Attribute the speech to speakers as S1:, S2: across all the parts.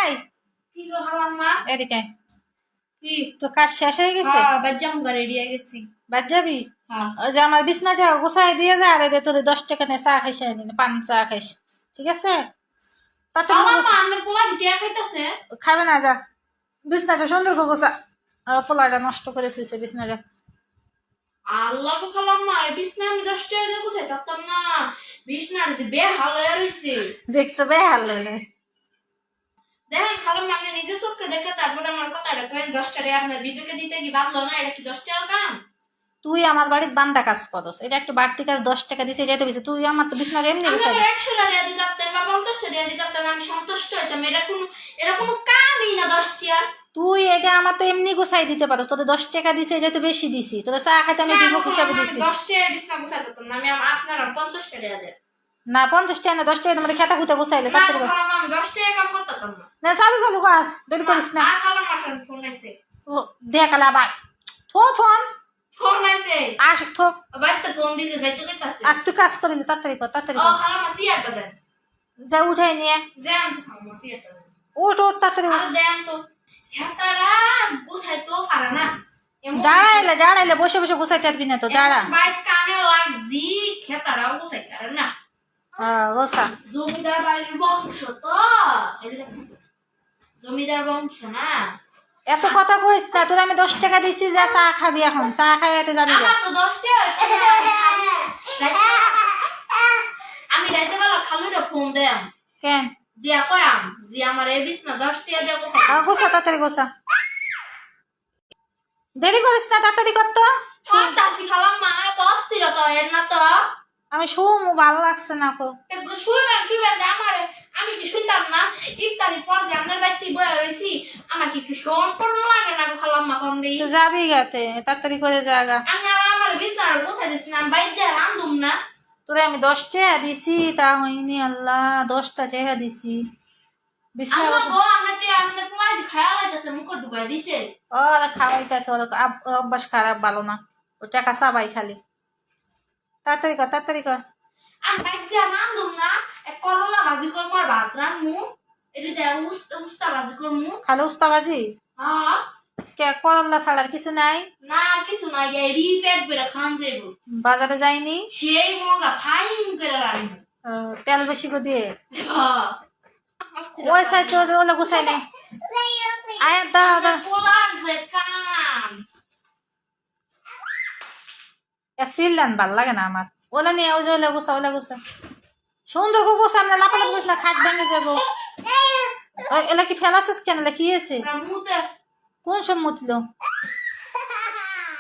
S1: আয়
S2: কি গো খালাম্মা
S1: এদিকে
S2: কি
S1: তো কাজ শেষ হয়ে গেছে
S2: হ্যাঁ বাজ্জাম করে রেডি হয়ে গেছি
S1: বাদ যাবি
S2: হ্যাঁ
S1: ওই যে আমার বিছনাটা গোছাই দিয়ে যা আর দে তোদের 10 টাকা নে চা খাইস আনি পান চা খাইস ঠিক আছে তাতে
S2: খালাম্মা আমার পোলা দিয়া খাইতাছে
S1: খাবে না যা বিছনাটা সুন্দর করে গোছা আর পোলাটা নষ্ট করে থুইছে বিছনাটা
S2: আল্লাহ গো খালাম্মা এই বিছনা আমি 10 টাকা দিয়ে গুছাই থাকতাম না বিছনার যে বেহাল হয়ে রইছে
S1: দেখছো বে হালে
S2: দেখেন খালাম্মা আপনি নিজে চোখে দেখে তারপরে আমার কথাটা কইন 10 টাকা আপনার বিবেকে দিতে কি বাদলো না এটা কি 10 টাকার কাম
S1: তুই আমার বাড়িতে বান্দা কাজ করস এটা একটা বাড়তি কাজ 10 টাকা দিছে এটা তো বেশি তুই আমার তো বিছনাটা এমনি
S2: আমি
S1: গোছাই
S2: আবার 100 টাকা দিয়ে দিতাম বা 50 টাকা দিয়ে দিতাম আমি সন্তুষ্ট হইতাম এটা কোনো কামই না 10 টাকা
S1: তুই এটা আমার তো এমনি গোছাই দিতে পারস তোদের 10 টাকা দিছে এটা তো বেশি দিছি তোদের চা খাইতে আমি বিভোগ হিসাবে দিছি
S2: 10 টাকা বিছনা গুছাই দিতাম না আমি আপনার 50 টাকা দেন
S1: না 50 টাকা না 10 টাকা তোমাদের খেতা খুঁতে গোছাইলে
S2: না
S1: তাড়াতাড়ি কর।
S2: খালাম্মা আমি 10 টাকা কাম করতাম না
S1: না চালু চালু কর দেরি করিস না
S2: খালাম্মা ফোন আইছে
S1: ও দেখালে আবার থো ফোন
S2: ফোন আইছে
S1: আস থো
S2: বাইতে ফোন দিছে যাইতে কইতাছে
S1: আজ তুই কাজ করিলি তাড়াতাড়ি কর তাড়াতাড়ি
S2: ও
S1: কর
S2: খালাম্মা সিয়ারটা দেন
S1: যা উঠাই নিয়ে
S2: যান খালাম্মা সিয়ারটা দেন
S1: ওঠ ওঠ তাড়াতাড়ি
S2: আর যান তো খেতাড়া গুছাই তো পারে না
S1: দাঁড়াইলে বসে বসে গোছাইতে পারবি না তো দাঁড়া
S2: বাইক কামে লাগজি খেতাড়াও গুছাই পারে না
S1: হ্যাঁ গোসা
S2: জমিদার বাড়ির বংশ তো জমিদার বংশ না
S1: এত কথা কইস না তোর আমি 10 টাকা দিছি যা চা খাবি এখন চা খাই এতে যাবি যা
S2: আমার তো 10 টাকা আমি রাইতে বেলা খালুরে ফোন দেম
S1: কেন
S2: দিয়া কয়াম যে আমার এই বিছনা 10 টাকা দিয়ে গোছাই
S1: গোসা তাড়াতাড়ি গোসা দেরি করিস না তাড়াতাড়ি কর তো
S2: সন্তাসি খালাম্মা তো অস্থিরতা এর না তো
S1: আমি শুম ভালো লাগছে না কো
S2: শুইবেন আমি কি শুনতাম না ইফতারির পর যে আপনার বাড়িতে বয়ে রয়েছি আমার কি একটু শোন করুন লাগে না গো খালাম্মা কম দিই
S1: তো যাবি গাতে তাড়াতাড়ি করে জায়গা
S2: আমি আমার বিছানার বসে দিছি না বাইর যা রান্ধুম না
S1: তোরে আমি 10 টাকা দিছি তা হইনি আল্লাহ 10টা টাকা দিছি বিছনা
S2: আল্লাহ গো আপনার পোলাই খায়া লাইতাছে মুখ ঢুকাই দিছে
S1: ওরা খাওয়াইতেছে ওরা অভ্যাস খারাপ ভালো না ও টাকা সাবাই খালি তাড়াতাড়ি কর তাড়াতাড়ি কর
S2: আমি বাইর যা রান্ধুম না এক করলা ভাজি করব আর ভাত রান্ধমু এটি দে উস্তা ভাজি করমু
S1: খালি উস্তাবাজি
S2: হ্যাঁ
S1: কে করলা ছাড়া আর কিছু নাই
S2: না কিছু না এই পেট বেড়ে খান যাইব
S1: বাজারে যাইনি
S2: সেই মজা ফাইন করে রান্ধবো
S1: তেল বেশি করে দিয়ে
S2: হ্যাঁ
S1: ওই সাইড তো ওলা গুছাই নে আয় দা
S2: পোলার যে কাম
S1: সিললান ভাল লাগে না আমার ওলা নিয়ে ওই যে ওলা গুছা সুন্দর করে গুছা আমরা লাপালাপ গুছ না খাট ভেঙে যাবো এলা কি ফেলাছিস কেন এলা কি আছে
S2: মুতে
S1: কোন সব মুতলো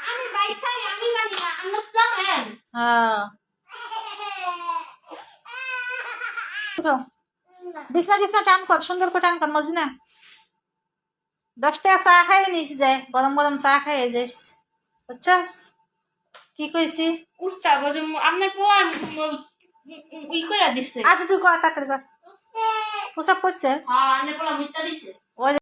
S2: আমি বাইক খাই আমি জানি না আমরা জানেন
S1: হ্যাঁ বিছনা টিছনা টান কর সুন্দর করে টান কর মজনা 10 টাকা চা খাই নিস যায় গরম গরম চা খাই যাইস বুঝছস কি কইছি
S2: উস্তা বজে আপনার পোলা ই করে দিছে
S1: আচ্ছা তুই কর তাড়াতাড়ি কর পোশাক পরছে
S2: হ্যাঁ আপনার পোলা মুইতা দিছে